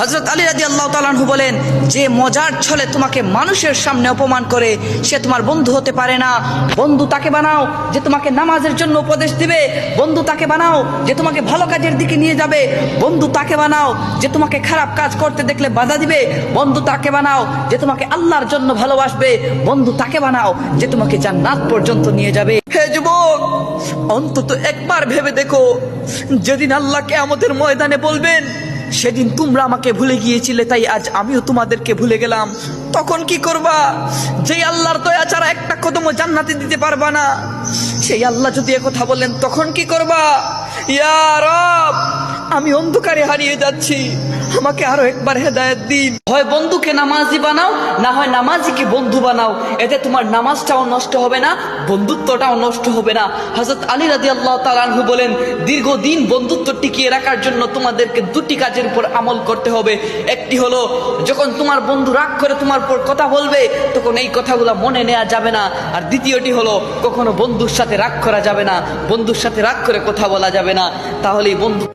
হযরত আলী রাদিয়াল্লাহু তাআলা আনহু বলেন, যে মজার ছলে তোমাকে মানুষের সামনে অপমান করে সে তোমার বন্ধু হতে পারে না। বন্ধু তাকে বানাও যে তোমাকে নামাজের জন্য উপদেশ দিবে, বন্ধু তাকে বানাও যে তোমাকে ভালো কাজের দিকে নিয়ে যাবে, বন্ধু তাকে বানাও যে তোমাকে খারাপ কাজ করতে দেখলে বাধা দিবে, বন্ধু তাকে বানাও যে তোমাকে আল্লাহর জন্য ভালোবাসবে, বন্ধু তাকে বানাও যে তোমাকে জান্নাত পর্যন্ত নিয়ে যাবে। হে যুবক, অন্তত একবার ভেবে দেখো, যেদিন আল্লাহ কিয়ামতের ময়দানে বলবেন, সেদিন তোমরা আমাকে ভুলে গিয়েছিলে তাই আজ আমিও তোমাদেরকে ভুলে গেলাম, তখন কি করবা? যেই আল্লাহর দয়া ছাড়া একটা কদমও জান্নাতে দিতে পারবা না, সেই আল্লাহ যদি একথা বলেন তখন কি করবা? ইয়া রব, আমি অন্ধকারে হারিয়ে যাচ্ছি, আমাকে আরো একবার হেদায়েত দিন। হয় বন্ধুকে নামাজি বানাও, না হয় নামাজিকে বন্ধু বানাও। এতে তোমার নামাজটাও নষ্ট হবে না, বন্ধুত্বটাও নষ্ট হবে না। হযরত আলী রাদিয়াল্লাহু তাআলা আনহু বলেন, দীর্ঘদিন বন্ধুত্ব টিকিয়ে রাখার জন্য তোমাদেরকে দুটি কাজের উপর আমল করতে হবে। একটি হলো, যখন তোমার বন্ধু রাগ করে তোমার উপর কথা বলবে তখন এই কথাগুলো মনে নেওয়া যাবে না। আর দ্বিতীয়টি হলো, কখনো বন্ধুর সাথে রাগ করা যাবে না, বন্ধুর সাথে রাগ করে কথা বলা যাবে না, তাহলেই বন্ধু